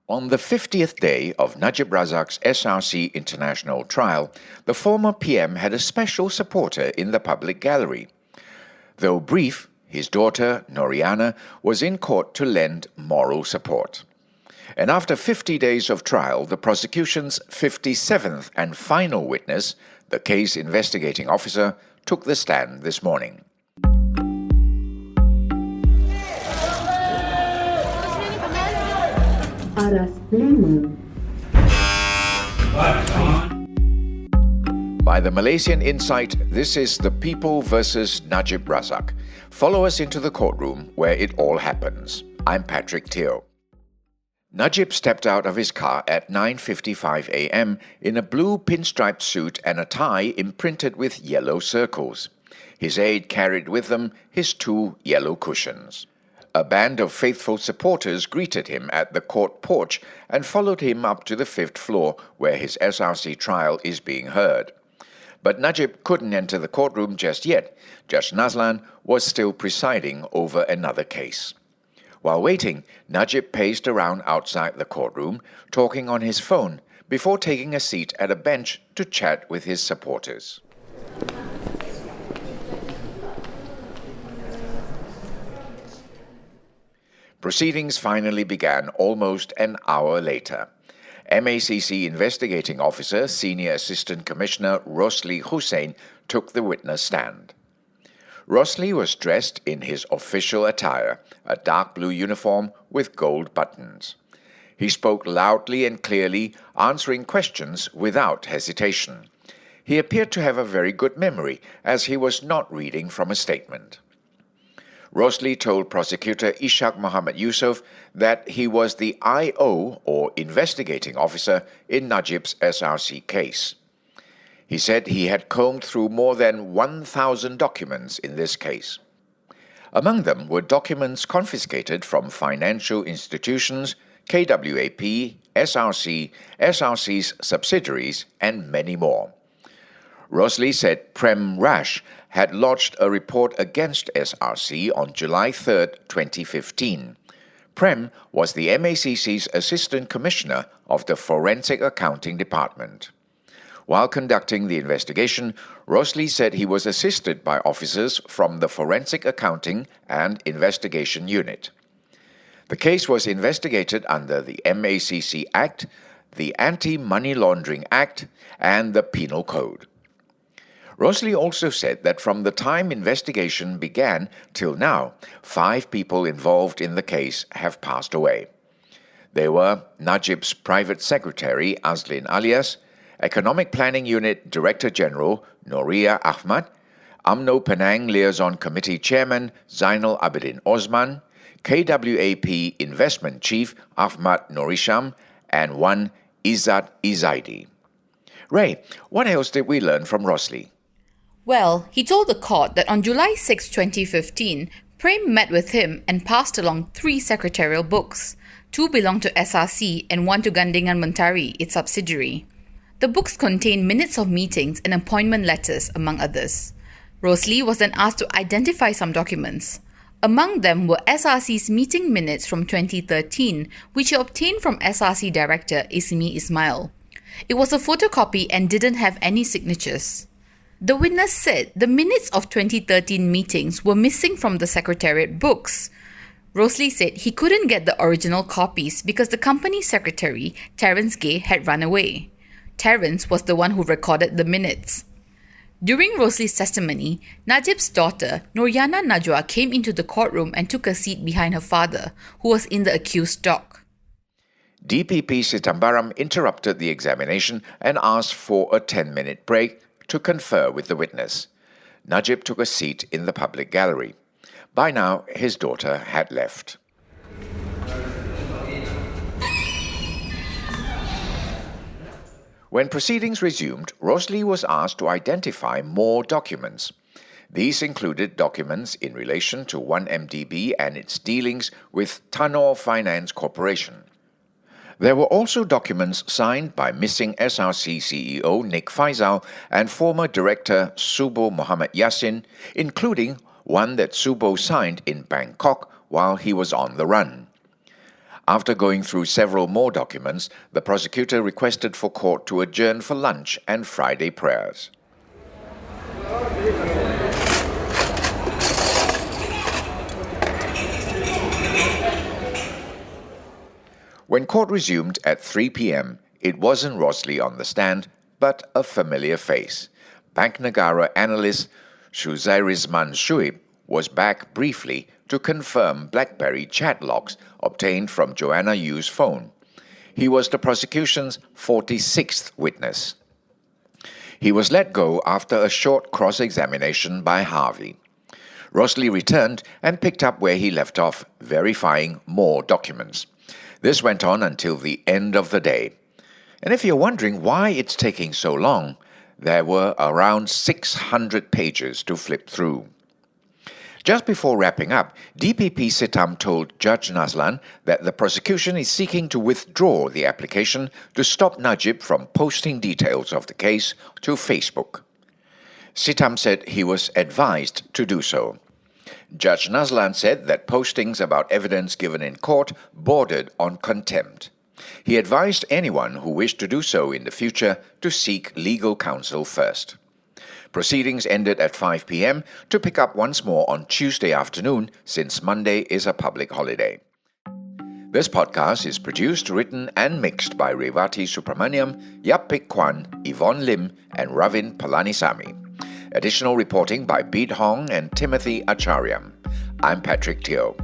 On the 50th day of Najib Razak's SRC international trial, the former PM had a special supporter in the public gallery. Though brief, his daughter, Nooryana, was in court to lend moral support. And after 50 days of trial, the prosecution's 57th and final witness, the case investigating officer, took the stand this morning. By the Malaysian Insight, this is The People versus Najib Razak. Follow us into the courtroom where it all happens. I'm Patrick Teo. Najib stepped out of his car at 9:55 a.m. in a blue pinstriped suit and a tie imprinted with yellow circles. His aide carried with them his 2 yellow cushions. A band of faithful supporters greeted him at the court porch and followed him up to the 5th floor where his SRC trial is being heard. But Najib couldn't enter the courtroom just yet. Judge Nazlan was still presiding over another case. While waiting, Najib paced around outside the courtroom, talking on his phone, before taking a seat at a bench to chat with his supporters. Proceedings finally began almost an hour later. MACC investigating officer, Senior Assistant Commissioner Rosli Hussain took the witness stand. Rosli was dressed in his official attire, a dark blue uniform with gold buttons. He spoke loudly and clearly, answering questions without hesitation. He appeared to have a very good memory, as he was not reading from a statement. Rosli told prosecutor Ishak Muhammad Yusof that he was the IO, or investigating officer, in Najib's SRC case. He said he had combed through more than 1,000 documents in this case. Among them were documents confiscated from financial institutions, KWAP, SRC, SRC's subsidiaries, and many more. Rosli said Prem Rash had lodged a report against SRC on July 3, 2015. Prem was the MACC's Assistant Commissioner of the Forensic Accounting Department. While conducting the investigation, Rosli said he was assisted by officers from the Forensic Accounting and Investigation Unit. The case was investigated under the MACC Act, the Anti-Money Laundering Act, and the Penal Code. Rosli also said that from the time investigation began till now, 5 people involved in the case have passed away. They were Najib's private secretary, Azlin Alias, Economic Planning Unit Director General, Nooryana Ahmad, UMNO Penang Liaison Committee Chairman, Zainal Abidin Osman, KWAP Investment Chief, Ahmad Norisham, and one Izzat Izaidi. Ray, what else did we learn from Rosli? Well, he told the court that on July 6, 2015, Prem met with him and passed along 3 secretarial books. 2 belonged to SRC and 1 to Gandingan Mentari, its subsidiary. The books contained minutes of meetings and appointment letters, among others. Rosli was then asked to identify some documents. Among them were SRC's meeting minutes from 2013, which he obtained from SRC Director Ismi Ismail. It was a photocopy and didn't have any signatures. The witness said the minutes of 2013 meetings were missing from the Secretariat books. Rosli said he couldn't get the original copies because the company secretary, Terence Gay, had run away. Terence was the one who recorded the minutes. During Rosli's testimony, Najib's daughter, Nooryana Najwa, came into the courtroom and took a seat behind her father, who was in the accused dock. DPP Sitambaram interrupted the examination and asked for a 10-minute break to confer with the witness. Najib took a seat in the public gallery. By now, his daughter had left. When proceedings resumed, Rosli was asked to identify more documents. These included documents in relation to 1MDB and its dealings with Tanor Finance Corporation. There were also documents signed by missing SRC CEO Nick Faisal and former director Subo Muhammad Yassin, including one that Subo signed in Bangkok while he was on the run. After going through several more documents, the prosecutor requested for court to adjourn for lunch and Friday prayers. When court resumed at 3 p.m., it wasn't Rosley on the stand, but a familiar face. Bank Negara analyst Shuzairizman Shuib was back briefly to confirm BlackBerry chat logs obtained from Joanna Yu's phone. He was the prosecution's 46th witness. He was let go after a short cross-examination by Harvey. Rosley returned and picked up where he left off, verifying more documents. This went on until the end of the day. And if you're wondering why it's taking so long, there were around 600 pages to flip through. Just before wrapping up, DPP Sitam told Judge Nazlan that the prosecution is seeking to withdraw the application to stop Najib from posting details of the case to Facebook. Sitam said he was advised to do so. Judge Nazlan said that postings about evidence given in court bordered on contempt. He advised anyone who wished to do so in the future to seek legal counsel first. Proceedings ended at 5 p.m. to pick up once more on Tuesday afternoon, since Monday is a public holiday. This podcast is produced, written and mixed by Revati Subramaniam, Yapik Kwan, Yvonne Lim and Ravin Palanisamy. Additional reporting by Beat Hong and Timothy Acharyam. I'm Patrick Teo.